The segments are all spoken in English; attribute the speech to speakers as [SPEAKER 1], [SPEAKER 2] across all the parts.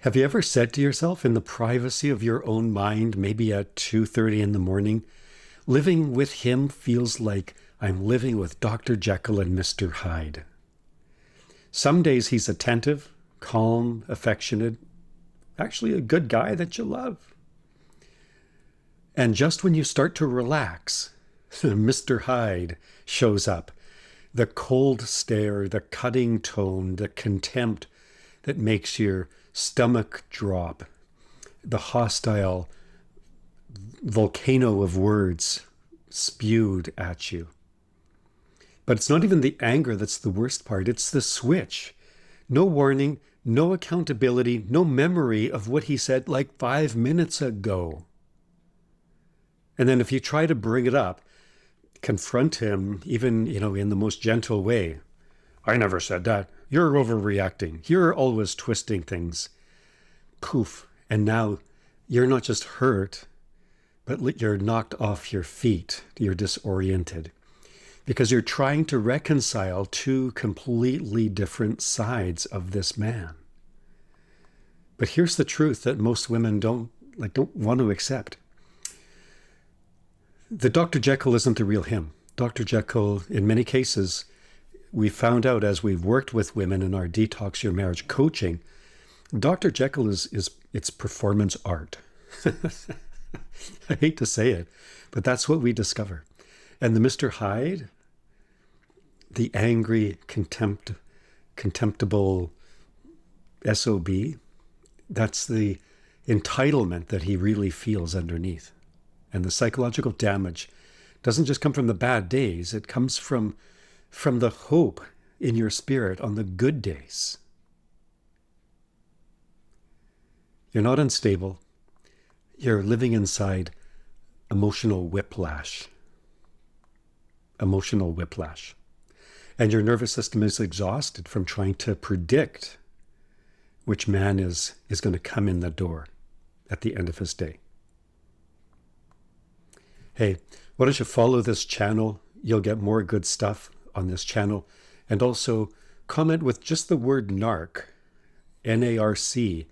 [SPEAKER 1] Have you ever said to yourself in the privacy of your own mind, maybe at 2:30 in the morning, living with him feels like I'm living with Dr. Jekyll and Mr. Hyde. Some days he's attentive, calm, affectionate, actually a good guy that you love. And just when you start to relax, Mr. Hyde shows up. The cold stare, the cutting tone, the contempt that makes your stomach drop, the hostile volcano of words spewed at you. But it's not even the anger that's the worst part. It's the switch. No warning, no accountability, no memory of what he said like 5 minutes ago. And then if you try to bring it up, confront him, even, in the most gentle way. I never said that. You're overreacting. You're always twisting things. Poof. And now you're not just hurt, but you're knocked off your feet. You're disoriented because you're trying to reconcile two completely different sides of this man. But here's the truth that most women don't want to accept. The Dr. Jekyll isn't the real him. Dr. Jekyll, in many cases, we found out as we've worked with women in our Detox Your Marriage coaching, Dr. Jekyll is it's performance art. I hate to say it, but that's what we discover. And the Mr. Hyde, the angry, contemptible SOB, that's the entitlement that he really feels underneath. And the psychological damage doesn't just come from the bad days, it comes from the hope in your spirit on the good days. You're not unstable. You're living inside emotional whiplash. Emotional whiplash. And your nervous system is exhausted from trying to predict which man is going to come in the door at the end of his day. Hey, why don't you follow this channel? You'll get more good stuff on this channel. And also comment with just the word NARC, N-A-R-C,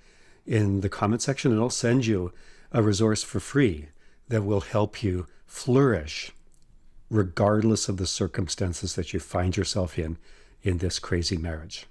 [SPEAKER 1] in the comment section, and I'll send you a resource for free that will help you flourish regardless of the circumstances that you find yourself in this crazy marriage.